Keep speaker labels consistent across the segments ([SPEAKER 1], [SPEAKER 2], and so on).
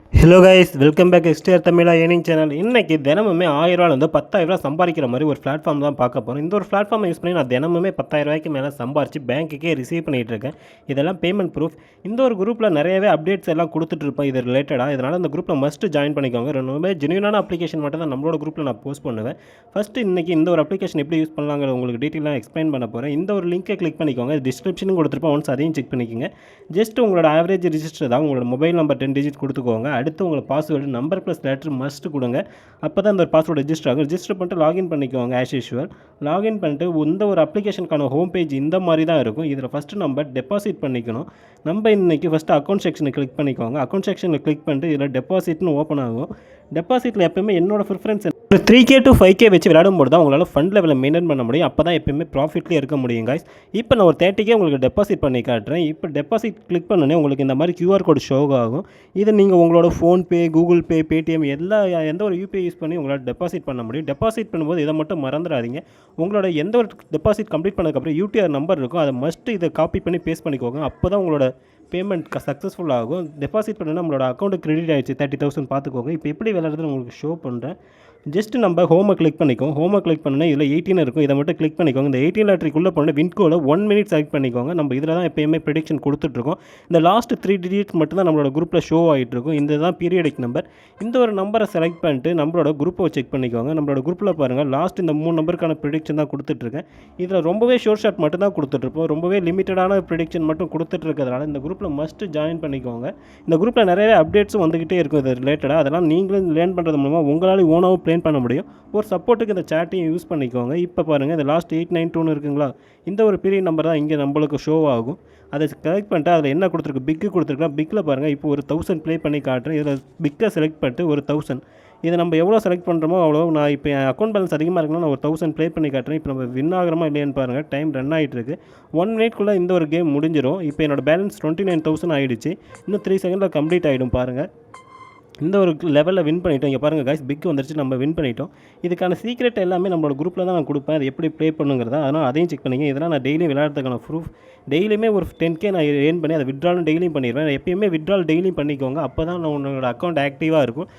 [SPEAKER 1] Hello guys, welcome back XTR Tamizha earning channel. இன்றைக்கி தினமுமே 1000 10,000 சம்பாதிக்கிற மாதிரி ஒரு பிளாட்ஃபார்ம் தான் பார்க்க போகிறோம். இந்த ஒரு பிளாட்ஃபார்மை யூஸ் பண்ணி நான் தினமுமே 10,000 மேலே சம்பாரித்து பேங்க்குக்கே ரிசீவ் பண்ணிகிட்டு இருக்கேன். இதெல்லாம் பேமெண்ட் ப்ரூஃப். இந்த ஒரு குரூப்பில் நிறையவே அப்டேட்ஸ் எல்லாம் கொடுத்துட்ருப்பேன் இது ரிலேட்டடாக. இதனால் இந்த குரூப்பில் மஸ்ட்டு ஜாயின் பண்ணிக்கோங்க. ரொம்பவே ஜென்யூனான அப்ளிகேஷன் மட்டும் தான் நம்மளோட குரூப்பில் நான் போஸ்ட் பண்ணுவேன். ஃபஸ்ட்டு இன்றைக்கி இந்த ஒரு அப்ளிகேஷன் எப்படி யூஸ் பண்ணலாங்கிற உங்களுக்கு டீட்டெயிலாக எக்ஸ்பிளைன் பண்ண போகிறேன். இந்த ஒரு லிங்கை கிளிக் பண்ணிக்கோங்க. டிஸ்கிரிப்ஷனும் கொடுத்துருப்போம். ஒன்ஸ் அதையும் செக் பண்ணிக்கோங்க. ஜஸ்ட் உங்களோட ஆவரேஜ் ரிஜிஸ்டர் தான். உங்களோட மொபைல் நம்பர் 10 டிஜிட் கொடுத்துக்கோங்க. அடுத்து உங்களோட password number plus letter must கொடுங்க. அப்போ தான் அந்த ஒரு பாஸ்வேர்டு ரெஜிஸ்டர் ஆகும். ரெஜிஸ்டர் பண்ணிட்டு லாகின் பண்ணிக்கோங்க. ஆஸ் யூஷுவல் லாகின் பண்ணிட்டு இந்த ஒரு அப்ளிகேஷனுக்கான ஹோம் பேஜ் இந்த மாதிரி தான் இருக்கும். இதில் ஃபஸ்ட்டு நம்ம டெபாசிட் பண்ணிக்கணும். நம்ம இன்றைக்கி ஃபஸ்ட்டு அக்கௌண்ட் செக்ஷனை கிளிக் பண்ணிக்கோங்க. அக்கௌண்ட் செக்ஷனில் கிளிக் பண்ணிட்டு இதில் டெபாசிட்னு ஓப்பன் ஆகும். டெபாசிட்டில் எப்போயுமே என்னோட ப்ரிஃபரன்ஸ் ஒரு 3K to 5K வச்சு விளையாடும்போது தான் உங்களால் ஃபண்ட் லெவலில் மெயின்டைன் பண்ண முடியும். அப்போ தான் எப்போயுமே ப்ராஃபிட்லேயே இருக்க முடியும் guys. இப்போ நான் ஒரு 30K உங்களுக்கு டெபாசிட் பண்ணி காட்டுறேன். இப்போ டெபாசிட் கிளிக் பண்ணோன்னே உங்களுக்கு இந்த மாதிரி QR கோடு ஷோ ஆகும். இதை நீங்கள் உங்களோட ஃபோன்பே, கூகுள் பே, பேடிஎம் எந்த ஒரு யூபிஐ யூஸ் பண்ணி உங்களால் டெபாசிட் பண்ண முடியும். டெபாசிட் பண்ணும்போது இதை மட்டும் மறந்துடாதீங்க. உங்களோட எந்த ஒரு டெபாசிட் கம்ப்ளீட் பண்ணதுக்கப்புறம் UTR நம்பர் இருக்கும். அதை மஸ்ட்டு இதை காப்பி பண்ணி பேஸ்ட் பண்ணிக்கோங்க. அப்போ தான் உங்களோட பேமெண்ட் சக்ஸஸ்ஃபுல் ஆகும். டெபாசிட் பண்ணால் நம்மளோட அக்கௌண்ட்டு கிரெடிட் ஆகிடுச்சு 30,000 பார்த்துக்கோங்க. இப்போ எப்படி விளையாடுறதுன்னு உங்களுக்கு ஷோ பண்ணுறேன். ஜஸ்ட்டு நம்ம ஹோமை கிளிக் பண்ணிக்கோங்க. ஹோமை கிளிக் பண்ணோன்னா இதில் 18 இருக்கும். இதை மட்டும் கிளிக் பண்ணிக்கோங்க. இந்த 18 லாட்ரிக்குள்ளே போனால் வின்கோவில் 1 மினிட் செலக்ட் பண்ணிக்கோங்க. நம்ம இதில் தான் எப்போயுமே ப்ரெடிக்ஷன் கொடுத்துட்ருக்கோம். இந்த லாஸ்ட் 3 டிஜிட்ஸ் மட்டும் தான் நம்மளோட குரூப்பில் ஷோ ஆகிட்டுருக்கும். இந்த தான் பீரியடிக் நம்பர். இந்த ஒரு நம்பரை செலக்ட் பண்ணிட்டு நம்மளோட குரூப்பை செக் பண்ணிக்கோங்க. நம்மளோட குரூப்பில் பாருங்கள் லாஸ்ட் இந்த 3 நம்பருக்கான ப்ரெடிக்ஷன் தான் கொடுத்துட்ருக்கேன். இதில் ரொம்பவே ஷோர்ட் ஷாட் மட்டும் தான் கொடுத்துட்ருப்போம். ரொம்பவே லிமிட்டடான ப்ரெடிக்ஷன் மட்டும் கொடுத்துட்ருக்கிறதுனால இந்த குரூப்பில் மஸ்ட்டு ஜாயின் பண்ணிக்கோங்க. இந்த குரூப்பில் நிறையவே அப்டேட்ஸும் வந்துக்கிட்டே இருக்கும் இது ரிலேட்டடாக. அதெல்லாம் நீங்களும் லேர்ன் பண்ணுறது மூலமாக உங்களால் ஓனாகவும் ப்ளேன் பண்ண முடியும். ஒரு சப்போர்ட்டுக்கு இந்த சேட்டையும் யூஸ் பண்ணிக்கோங்க. இப்போ பாருங்கள் இந்த லாஸ்ட் 892 இருக்குங்களா, இந்த ஒரு பீரியட் நம்பர் தான் இங்கே நம்மளுக்கு ஷோ ஆகும். அதை செலக்ட் பண்ணிட்டு அதில் என்ன கொடுத்துருக்கு, பிக்கு கொடுத்துருக்கலாம். பிக்கில் பாருங்கள் இப்போ ஒரு 1000 ப்ளே பண்ணி காட்டுறேன். இதில் பிக்கை செலக்ட் பண்ணிட்டு ஒரு 1000 இதை நம்ம எவ்வளோ செலக்ட் பண்ணுறோமோ அவ்வளோ. நான் இப்போ என் அக்கௌண்ட் பேலன்ஸ் அதிகமாக இருக்குன்னா நான் ஒரு 1000 ப்ளே பண்ணி காட்டுறேன். இப்போ நம்ம வின் ஆகிறோமா இல்லையான்னு பாருங்கள். டைம் ரன் ஆகிட்டுருக்கு. 1 மினிட்குள்ளே இந்த ஒரு கேம் முடிஞ்சிடும். இப்போ என்னோடய பேலன்ஸ் 29,000 ஆகிடுச்சு. இன்னும் 3 செகண்டில் கம்ப்ளீட் ஆகிடும் பாருங்கள். இந்த ஒரு லெவலில் வின் பண்ணிட்டோம். இங்கே பாருங்கள் காய்ஸ், பிக் வந்துருச்சு, நம்ம வின் பண்ணிட்டோம். இதுக்கான சீக்ரெட் எல்லாமே நம்மளோட குரூப்பில் தான் நான் கொடுப்பேன். அது எப்படி ப்ளே பண்ணுங்கிறதா, அதனால் அதையும் செக் பண்ணிங்க. இதெல்லாம் நான் டெய்லியும் விளையாடுறதுக்கான ப்ரூஃப். டெய்லியுமே ஒரு 10K நான் ஏர்ன் பண்ணி அதை விட்ராலும் டெய்லியும் பண்ணிடுவேன். எப்பயுமே விட்ரால் டெய்லியும் பண்ணிக்கோங்க. அப்போ தான் உங்களோட அக்கௌண்ட் ஆக்டிவாக இருக்கும்.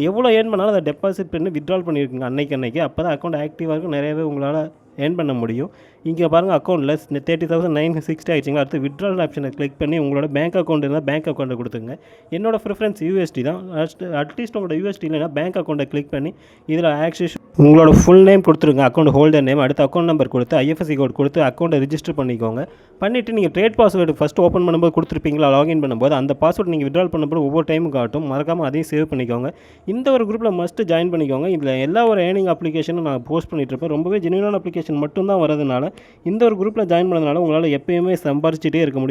[SPEAKER 1] எவ்வளோ ஏர்ன் பண்ணாலும் அதை டெபாசிட் பண்ணி விட்ரால் பண்ணியிருக்குங்க அன்னைக்கு. அப்போ தான் அக்கௌண்ட் ஆக்டிவாக இருக்கும். நிறையவே உங்களால் ஏர்ன் பண்ண முடியும். இங்கே பாருங்கள் அக்கௌண்ட்டில் 30,960 ஆகிடுச்சிங்களா. அடுத்து விட்ரால் ஆப்ஷனை கிளிக் பண்ணி உங்களோட பேங்க் அக்கௌண்ட் இருந்தால் பேங்க் அக்கௌண்ட்டை கொடுத்துங்க. என்னோட ப்ரிஃபரன்ஸ் USD தான். அட்லீஸ்ட் உங்களோட USD இல்லைனா பேங்க் அக்கௌண்ட்டை கிளிக் பண்ணி இதில் ஆக்சஸ் உங்களோட ஃபுல் நேம் கொடுத்துருங்க. அக்கௌண்ட் ஹோல்டர் நேம், அடுத்து அக்கௌண்ட் நம்பர் கொடுத்து IFSC கோட் கொடுத்து அக்கௌண்ட்டை ரிஜிஸ்டர் பண்ணிக்கோங்க. பண்ணிவிட்டு நீங்கள் ட்ரேட் பாஸ்வேர்டு ஃபஸ்ட்டு ஓப்பன் பண்ணும்போது கொடுத்துருப்பீங்களா, லாகின் பண்ணும்போது அந்த பாஸ்வேர்டு நீங்கள் விட்ரால் பண்ணும்போது ஒவ்வொரு டைமும் காட்டும். மறக்காமல் அதையும் சேவ் பண்ணிக்கோங்க. இந்த ஒரு குரூப்பில் மஸ்ட்டு ஜாயின் பண்ணிக்கோங்க. இதில் எல்லா ஒரு ஏர்னிங் அப்ளிகேஷனும் நான் போஸ்ட் பண்ணிகிட்ருப்பேன். ரொம்பவே ஜென்யூனான அப்ளிகேஷன் மட்டும் தான் வரதுனால இந்த ஒரு குரூப்பில் ஜாயின் பண்ணதுனால உங்களால் எப்பயுமே சம்பாரிச்சிட்டே இருக்க முடியும்.